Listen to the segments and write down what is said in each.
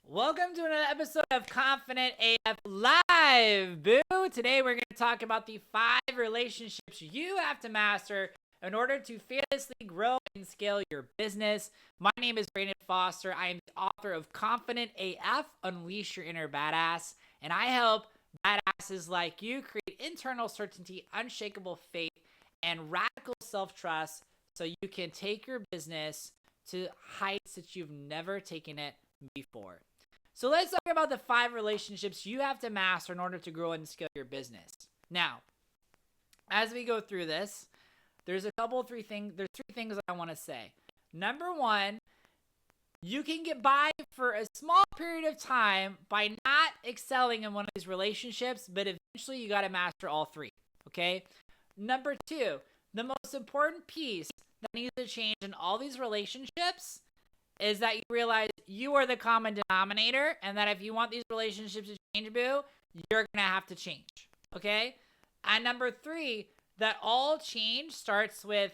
Welcome to another episode of Confident AF Live, boo! Today we're going to talk about the 5 relationships you have to master in order to fearlessly grow and scale your business. My name is Brandon Foster. I am the author of Confident AF, Unleash Your Inner Badass, and I help badasses like you create internal certainty, unshakable faith, and radical self-trust so you can take your business to heights that you've never taken it before. So let's talk about the 5 relationships you have to master in order to grow and scale your business. Now, as we go through this, there's three things that I want to say. Number 1, you can get by for a small period of time by not excelling in one of these relationships, but eventually you got to master all 3, okay? Number 2, the most important piece that needs to change in all these relationships is that you realize you are the common denominator, and that if you want these relationships to change, boo, you're going to have to change, okay? And number 3, that all change starts with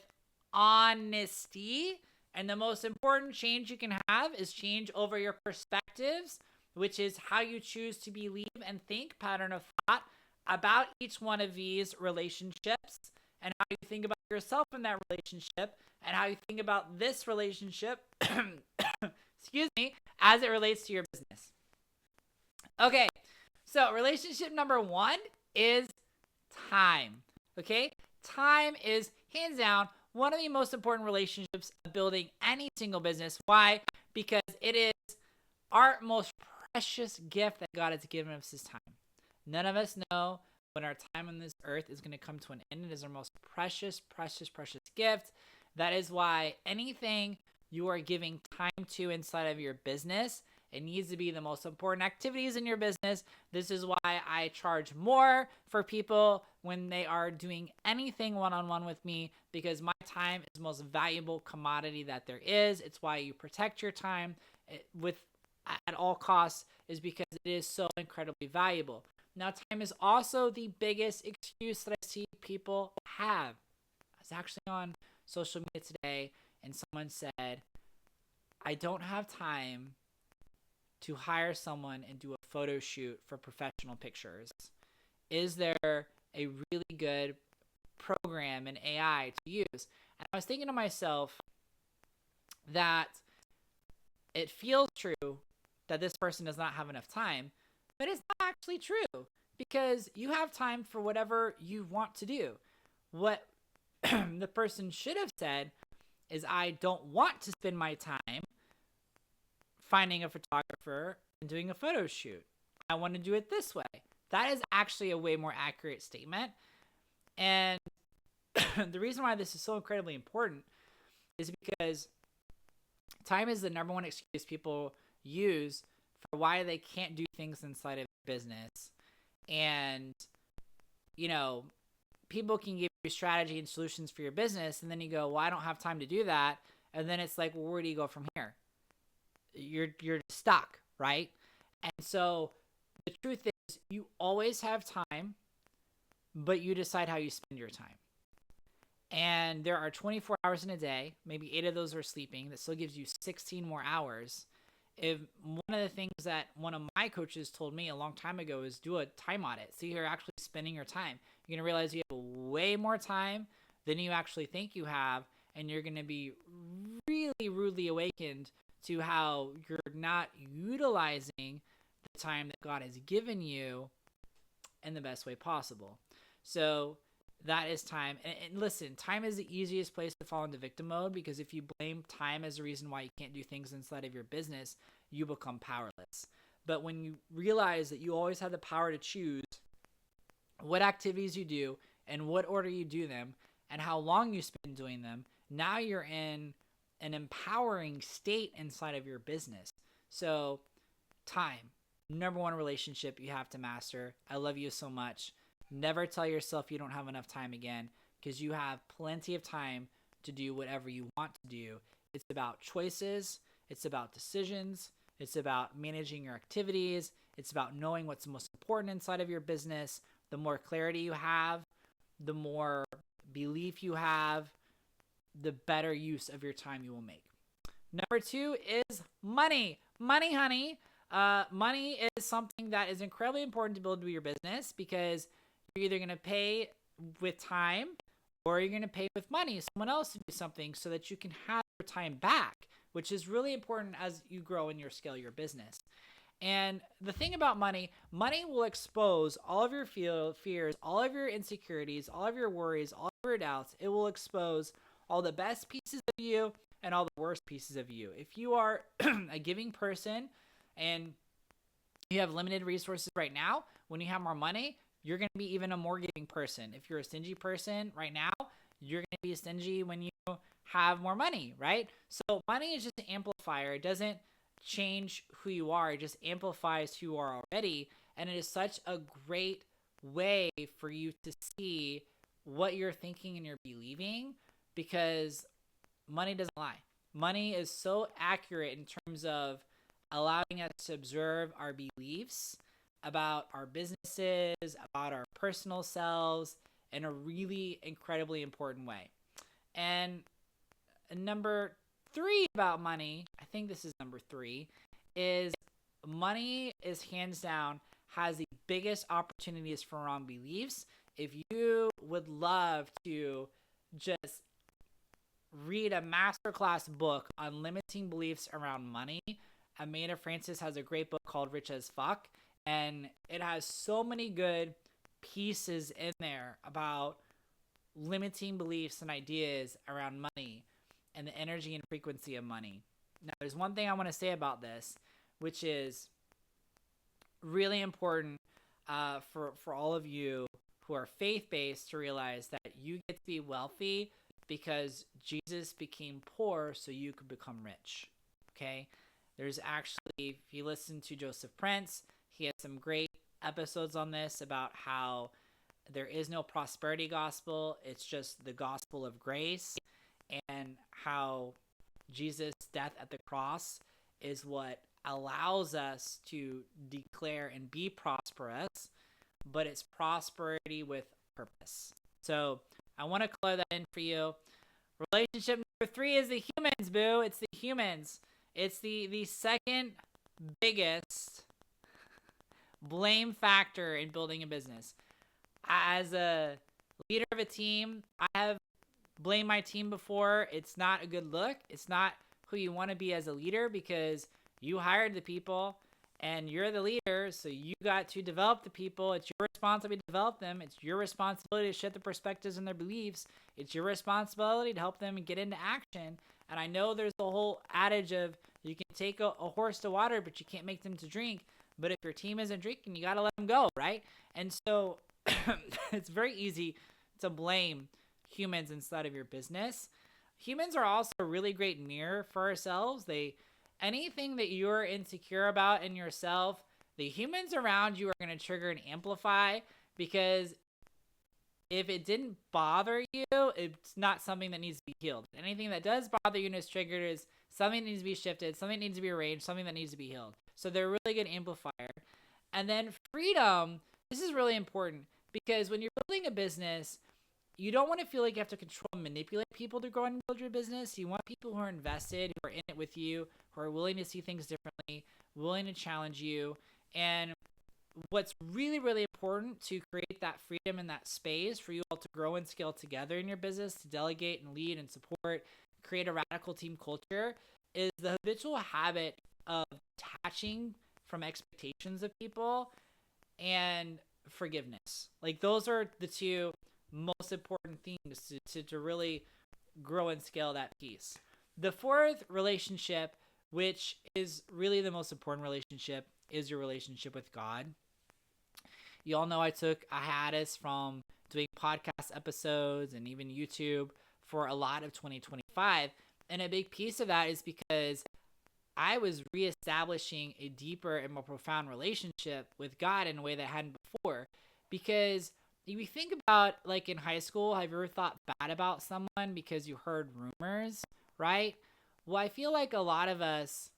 honesty, and the most important change you can have is change over your perspectives, which is how you choose to believe and think, pattern of thought, about each one of these relationships, and how you think about yourself in that relationship, and how you think about this relationship, excuse me, as it relates to your business. Okay, so relationship number 1 is time, okay? Time is, hands down, one of the most important relationships of building any single business. Why? Because it is our most precious gift that God has given us is time. None of us know when our time on this earth is going to come to an end. It is our most precious, precious, precious gift. That is why anything you are giving time to inside of your business, it needs to be the most important activities in your business. This is why I charge more for people when they are doing anything one-on-one with me, because my time is the most valuable commodity that there is. It's why you protect your time at all costs, is because it is so incredibly valuable. Now, time is also the biggest excuse that I see people have. I was actually on social media today, and someone said, I don't have time to hire someone and do a photo shoot for professional pictures. Is there a really good program in AI to use? And I was thinking to myself that it feels true that this person does not have enough time, but it's not actually true, because you have time for whatever you want to do. What the person should have said is, I don't want to spend my time finding a photographer and doing a photo shoot. I want to do it this way. That is actually a way more accurate statement. And the reason why this is so incredibly important is because time is the number one excuse people use for why they can't do things inside of business. And, you know, people can give you strategy and solutions for your business, and then you go, well, I don't have time to do that. And then it's like, well, where do you go from here? You're stuck, right? And so the truth is, you always have time, but you decide how you spend your time. And there are 24 hours in a day, maybe 8 of those are sleeping. That still gives you 16 more hours. If one of the things that one of my coaches told me a long time ago is do a time audit. See, you're actually spending your time. You're going to realize you have way more time than you actually think you have, and you're going to be really rudely awakened to how you're not utilizing the time that God has given you in the best way possible. So that is time. And listen, time is the easiest place to fall into victim mode, because if you blame time as the reason why you can't do things inside of your business, you become powerless. But when you realize that you always have the power to choose what activities you do and what order you do them and how long you spend doing them, now you're in an empowering state inside of your business. So time, number 1 relationship you have to master. I love you so much. Never tell yourself you don't have enough time again, because you have plenty of time to do whatever you want to do. It's about choices. It's about decisions. It's about managing your activities. It's about knowing what's most important inside of your business. The more clarity you have, the more belief you have, the better use of your time you will make. Number 2 is money. Money, honey. money is something that is incredibly important to build into your business, because you're either going to pay with time or you're going to pay with money, someone else to do something so that you can have your time back, which is really important as you grow and you scale your business. And the thing about money will expose all of your fears, all of your insecurities, all of your worries, all of your doubts. It will expose all the best pieces of you and all the worst pieces of you. If you are a giving person and you have limited resources right now, when you have more money, you're going to be even a more giving person. If you're a stingy person right now, you're going to be stingy when you have more money, right? So money is just an amplifier. It doesn't change who you are. It just amplifies who you are already. And it is such a great way for you to see what you're thinking and you're believing, because money doesn't lie. Money is so accurate in terms of allowing us to observe our beliefs about our businesses, about our personal selves in a really incredibly important way. And number 3 about money, I think this is number 3, is money is hands down has the biggest opportunities for wrong beliefs. If you would love to just read a masterclass book on limiting beliefs around money, Amanda Francis has a great book called Rich as Fuck, and it has so many good pieces in there about limiting beliefs and ideas around money and the energy and frequency of money. Now, there's one thing I want to say about this, which is really important for all of you who are faith-based to realize that you get to be wealthy because Jesus became poor so you could become rich, okay? There's actually, if you listen to Joseph Prince, he has some great episodes on this about how there is no prosperity gospel. It's just the gospel of grace, and how Jesus' death at the cross is what allows us to declare and be prosperous, but it's prosperity with purpose. So I want to color that in for you. Relationship number 3 is the humans, boo. It's the humans. It's the second biggest blame factor in building a business. As a leader of a team, I have blamed my team before. It's not a good look. It's not who you want to be as a leader, because you hired the people and you're the leader, so you got to develop the people. It's your responsibility to develop them. It's your responsibility to shift the perspectives and their beliefs. It's your responsibility to help them get into action. And I know there's a whole adage of you can take a horse to water, but you can't make them to drink. But if your team isn't drinking, you got to let them go, right? And so it's very easy to blame humans inside of your business. Humans are also a really great mirror for ourselves. Anything that you're insecure about in yourself, the humans around you are going to trigger and amplify, because if it didn't bother you, it's not something that needs to be healed. Anything that does bother you and is triggered is something that needs to be shifted, something that needs to be arranged, something that needs to be healed. So they're a really good amplifier. And then freedom, this is really important, because when you're building a business, you don't want to feel like you have to control and manipulate people to grow and build your business. You want people who are invested, who are in it with you, who are willing to see things differently, willing to challenge you. And what's really, really important to create that freedom and that space for you all to grow and scale together in your business, to delegate and lead and support, create a radical team culture, is the habitual habit of detaching from expectations of people and forgiveness. Like, those are the 2 most important things to really grow and scale that piece. The 4th relationship, which is really the most important relationship, is your relationship with God. You all know I took a hiatus from doing podcast episodes and even YouTube for a lot of 2025. And a big piece of that is because I was reestablishing a deeper and more profound relationship with God in a way that I hadn't before. Because if you think about, like, in high school, have you ever thought bad about someone because you heard rumors, right? Well, I feel like a lot of us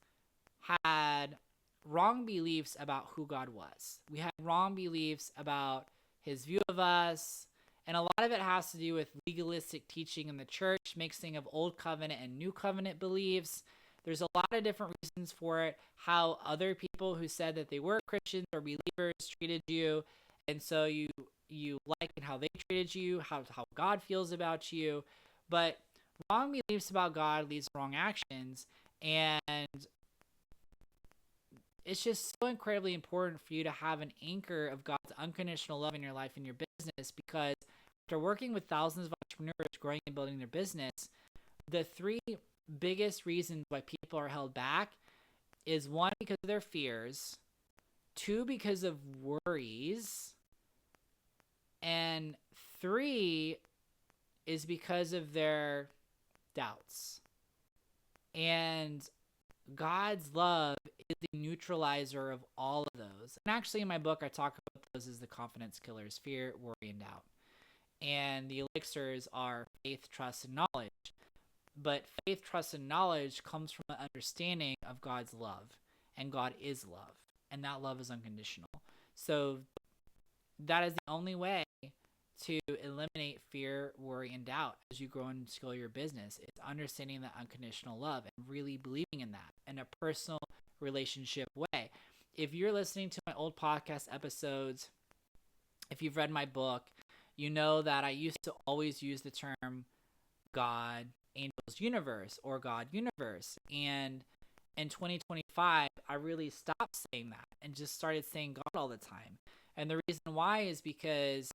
had wrong beliefs about who God was. We had wrong beliefs about his view of us. And a lot of it has to do with legalistic teaching in the church, mixing of old covenant and new covenant beliefs, There's a lot of different reasons for it, how other people who said that they were Christians or believers treated you, and so you like and how they treated you, how God feels about you. But wrong beliefs about God leads to wrong actions, and it's just so incredibly important for you to have an anchor of God's unconditional love in your life and your business, because after working with thousands of entrepreneurs growing and building their business, the three biggest reasons why people are held back is one, because of their fears, two, because of worries, and three is because of their doubts. And God's love is the neutralizer of all of those. And actually in my book, I talk about those as the confidence killers: fear, worry, and doubt. And the elixirs are faith, trust, and knowledge. But faith, trust, and knowledge comes from an understanding of God's love. And God is love. And that love is unconditional. So that is the only way to eliminate fear, worry, and doubt as you grow and scale your business. It's understanding that unconditional love and really believing in that in a personal relationship way. If you're listening to my old podcast episodes, if you've read my book, you know that I used to always use the term God, angels, universe, or God, universe. And in 2025, I really stopped saying that and just started saying God all the time. And the reason why is because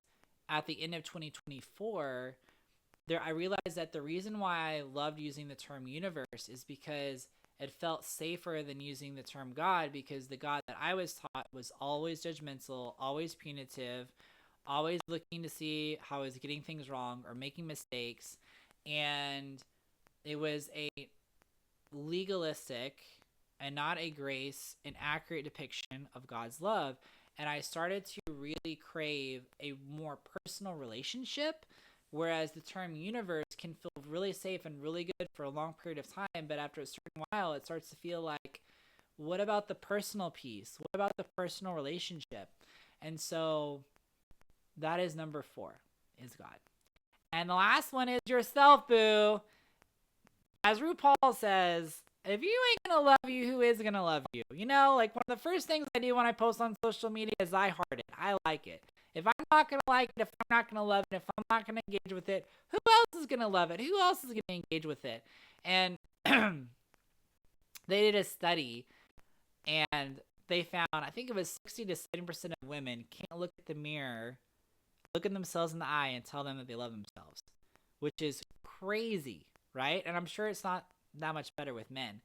at the end of 2024, I realized that the reason why I loved using the term universe is because it felt safer than using the term God, because the God that I was taught was always judgmental, always punitive, always looking to see how I was getting things wrong or making mistakes. And it was a legalistic and not a grace and accurate depiction of God's love. And I started to really crave a more personal relationship, whereas the term universe can feel really safe and really good for a long period of time. But after a certain while, it starts to feel like, what about the personal piece? What about the personal relationship? And so that is number 4, is God. And the last one is yourself, boo. As RuPaul says, if you ain't gonna love you, who is gonna love you? You know, like one of the first things I do when I post on social media is I heart it. I like it. If I'm not gonna like it, if I'm not gonna love it, if I'm not gonna engage with it, who else is gonna love it? Who else is gonna engage with it? And they did a study, and they found, I think it was 60 to 70% of women can't look at the mirror, look at themselves in the eye, and tell them that they love themselves, which is crazy, right? And I'm sure it's not that much better with men.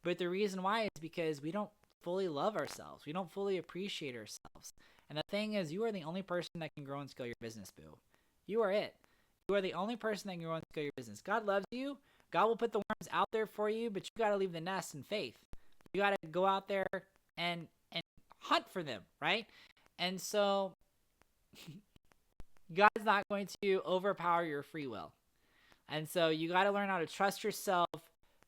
But the reason why is because we don't fully love ourselves. We don't fully appreciate ourselves. And the thing is, you are the only person that can grow and scale your business, boo. You are it. You are the only person that can grow and scale your business. God loves you. God will put the worms out there for you, but you got to leave the nest in faith. You got to go out there and hunt for them, right? And so God's not going to overpower your free will. And so you got to learn how to trust yourself,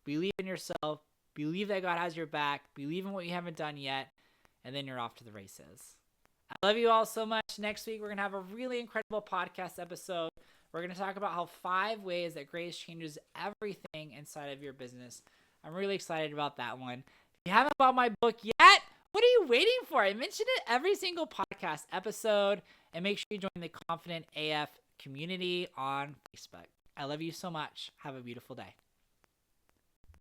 believe in yourself, believe that God has your back, believe in what you haven't done yet, and then you're off to the races. I love you all so much. Next week, we're going to have a really incredible podcast episode. We're going to talk about how 5 ways that grace changes everything inside of your business. I'm really excited about that one. If you haven't bought my book yet, what are you waiting for? I mentioned it every single podcast episode. And make sure you join the Confident AF community on Facebook. I love you so much. Have a beautiful day.